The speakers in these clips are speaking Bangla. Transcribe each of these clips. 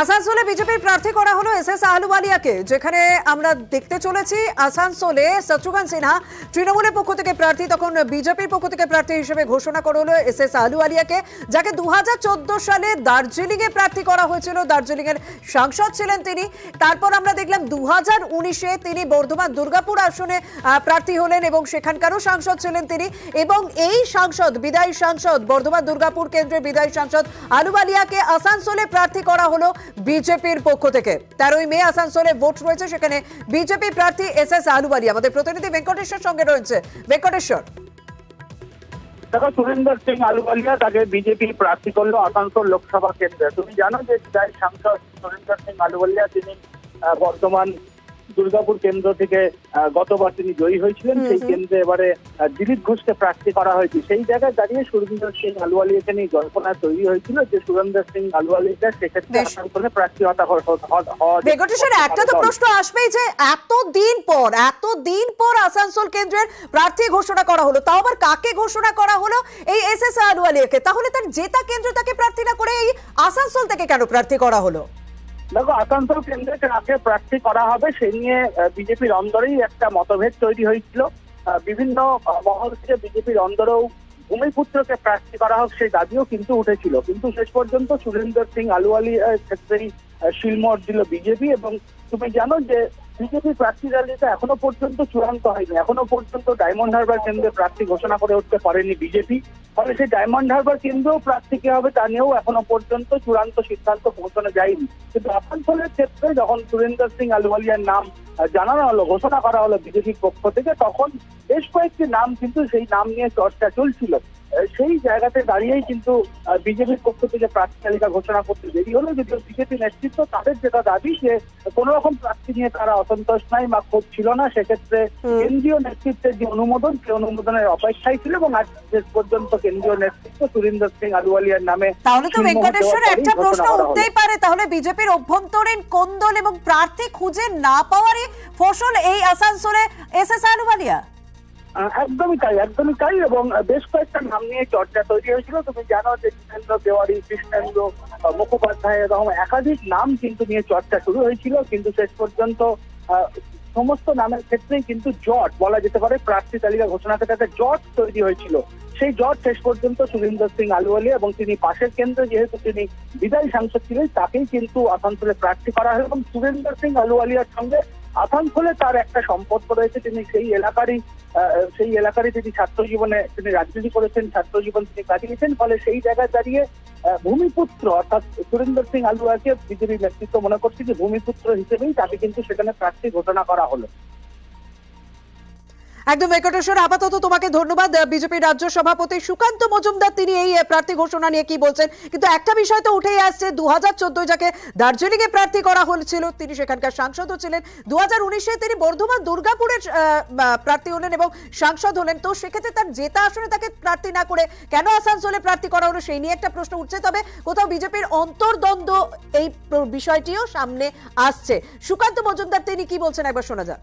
আসানসোলে বিজেপির প্রার্থী করা হলো এসএস আহলুওয়ালিয়াকে, যেখানে আমরা দেখতে চলেছি আসানসোলে শত্রুঘ্ন সিনহা তৃণমূলের পক্ষ থেকে প্রার্থী, তখন বিজেপির পক্ষ থেকে প্রার্থী হিসেবে ঘোষণা করা হলো এসএস আহলুওয়ালিয়াকে, যাকে 2014 সালে দার্জিলিং এ প্রার্থী করা হয়েছিল। দার্জিলিং এর সাংসদ ছিলেন তিনি। তারপর আমরা দেখলাম 2019-এ তিনি বর্ধমান দুর্গাপুর আসনে প্রার্থী হলেন এবং সেখানকারও সাংসদ ছিলেন তিনি। এবং এই সাংসদ, বিদায়ী সাংসদ, বর্ধমান দুর্গাপুর কেন্দ্রের বিদায়ী সাংসদ আহলুওয়ালিয়াকে আসানসোলে প্রার্থী করা হলো বিজেপির পক্ষ থেকে। 13ই মে আসানসোলে ভোট রয়েছে, সেখানে বিজেপি প্রার্থী এসএস আহলুওয়ালিয়া। আমাদের প্রতিনিধি ভেঙ্কটেশ্বর সঙ্গে রয়েছে। ভেঙ্কটেশ্বর, দেখো, সুরেন্দ্র সিং আহলুওয়ালিয়া তাকে বিজেপি প্রার্থী করলো আসানসোল লোকসভা কেন্দ্রে। তুমি জানো যে বিধায়ক সাংসদ সুরেন্দ্র সিং আহলুওয়ালিয়া তিনি বর্তমান দুর্গাপুর কেন্দ্র থেকে গতবার তিনি জয়ী হয়েছিলেন। সেই কেন্দ্রে এবারে দিলীপ ঘোষকে প্রার্থী করা হয়েছে। সেই জায়গায় দাঁড়িয়ে সুরেন্দ্র সিং আহলুওয়ালিয়াকে নিয়ে জল্পনা তৈরি হয়েছিল যে সুরেন্দ্র সিং আহলুওয়ালিয়া সেক্ষেত্রে আসানসোলে প্রার্থী হওয়া। একটা তো প্রশ্ন আসবেই যে এতদিন পর আসানসোল কেন্দ্রের প্রার্থী ঘোষণা করা হলো, তাও আবার কাকে ঘোষণা করা হলো? এই এসএস আহলুওয়ালিয়াকে। তাহলে তার জেতা কেন্দ্র তাকে প্রার্থী না করে এই আসানসোল থেকে কেন প্রার্থী করা হলো? দেখো, আসানসোল কেন্দ্রে কাকে প্রার্থী করা হবে সে নিয়ে বিজেপির অন্দরেই একটা মতভেদ তৈরি হয়েছিল। বিভিন্ন মহল থেকে বিজেপির অন্দরেও ভূমিপুত্রকে প্রার্থী করা হোক সেই দাবিও কিন্তু উঠেছিল। কিন্তু শেষ পর্যন্ত সুরেন্দ্র সিং আহলুওয়ালিয়ার ক্ষেত্রেই শিলমোহর দিল বিজেপি। এবং তুমি জানো যে বিজেপি প্রার্থী তালিকা এখনো পর্যন্ত চূড়ান্ত হয়নি। এখনো পর্যন্ত ডায়মন্ড হারবার কেন্দ্রে প্রার্থী ঘোষণা করে উঠতে পারেনি বিজেপি। ফলে সেই ডায়মন্ড হারবার কেন্দ্রেও প্রার্থী কে হবে তা নিয়েও এখনো পর্যন্ত চূড়ান্ত সিদ্ধান্ত পৌঁছানো যায়নি। কিন্তু আসানসোলের ক্ষেত্রে যখন সুরেন্দ্র সিং আহলুওয়ালিয়ার নাম জানানো হলো, ঘোষণা করা হলো বিজেপির পক্ষ থেকে, তখন বেশ কয়েকটি নাম কিন্তু সেই নাম নিয়ে চর্চা চলছিল। সেই জায়গাতে দাঁড়িয়েই কিন্তু বিজেপির পক্ষ থেকে প্রার্থী তালিকা ঘোষণা করতে দেরি হলো। যদিও বিজেপি নেতৃত্ব তাদের যেটা দাবি যে কোন রকম প্রার্থী নিয়ে তারা অসন্তোষ নাই বা ক্ষোভ ছিল না। সেক্ষেত্রে কেন্দ্রীয় নেতৃত্বের যে অনুমোদন, সেই অনুমোদনের অপেক্ষায় ছিল এবং আজ শেষ পর্যন্ত কেন্দ্রীয় নেতৃত্ব সুরেন্দ্র সিং আহলুওয়ালিয়ার নামে। তাহলে তো ভেঙ্কটেশ্বর একটা প্রশ্ন উঠতেই পারে, তাহলে বিজেপির অভ্যন্তরীণ কোন্দল এবং প্রার্থী খুঁজে না পাওয়ারই ফসল এই আসানসোলে এসএস আহলুওয়ালিয়া? একদমই তাই। এবং বেশ কয়েকটা নাম নিয়ে চর্চা তৈরি হয়েছিল। তুমি জানো যে জিতেন্দ্র তেওয়ারি, কৃষ্ণেন্দ্র মুখোপাধ্যায়, এরকম একাধিক নাম কিন্তু নিয়ে চর্চা শুরু হয়েছিল। কিন্তু শেষ পর্যন্ত সমস্ত নামের ক্ষেত্রেই কিন্তু জট বলা যেতে পারে, প্রার্থী তালিকা ঘোষণা থেকে একটা জট তৈরি হয়েছিল। সেই জট শেষ পর্যন্ত সুরেন্দ্র সিং আহলুওয়ালিয়া এবং তিনি পাশের কেন্দ্রে যেহেতু তিনি বিদায়ী সাংসদ ছিলেন, তাকেই কিন্তু আসানসোলে প্রার্থী করা হয়। এবং সুরেন্দ্র সিং আহলুওয়ালিয়ার সঙ্গে আসানসোলে তার একটা সম্পর্ক রয়েছে। তিনি সেই এলাকারই তিনি ছাত্র জীবনে তিনি রাজনীতি করেছেন, ছাত্র জীবন তিনি কাটিয়েছেন। ফলে সেই জায়গায় দাঁড়িয়ে ভূমিপুত্র অর্থাৎ সুরেন্দ্র সিং আহলুওয়ালিয়াকে বিজেপি নেতৃত্ব মনে করছে যে ভূমিপুত্র হিসেবেই তাকে কিন্তু সেখানে প্রার্থী ঘোষণা করা হলো। একদম ভেঙ্কটেশ্বর, আপাতত তোমাকে ধন্যবাদ। বিজেপির রাজ্য সভাপতি সুকান্ত মজুমদার তিনি এই প্রার্থী ঘোষণা নিয়ে কি বলছেন? কিন্তু একটা বিষয় তো উঠেই আসছে, 2014 যাকে দার্জিলিং এ প্রার্থী করা হয়েছিল তিনি সেখানকার সাংসদও ছিলেন। 2019-এ তিনি বর্ধমান দুর্গাপুরের প্রার্থী হলেন এবং সাংসদ হলেন। তো সেক্ষেত্রে তার জেতা আসনে তাকে প্রার্থী না করে কেন আসানসোলে প্রার্থী করা হলো সেই নিয়ে একটা প্রশ্ন উঠছে। তবে কোথাও বিজেপির অন্তর্দ্বন্দ্ব এই বিষয়টিও সামনে আসছে। সুকান্ত মজুমদার তিনি কি বলছেন একবার শোনা যাক।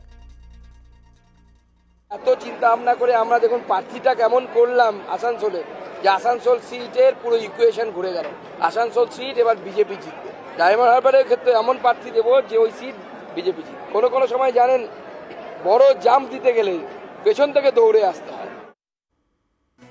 এত চিন্তা ভাবনা করে আমরা দেখুন প্রার্থীটা কেমন করলাম আসানসোলে, যে আসানসোল সিটের পুরো ইকুয়েশন ঘুরে গেল। আসানসোল সিট এবার বিজেপি জিতবে। ডায়মন্ড হারবারের ক্ষেত্রে এমন প্রার্থী দেবো যে ওই সিট বিজেপি জিতবে। কোনো সময় জানেন বড় জাম্প দিতে গেলে পেছন থেকে দৌড়ে আসতে হয়।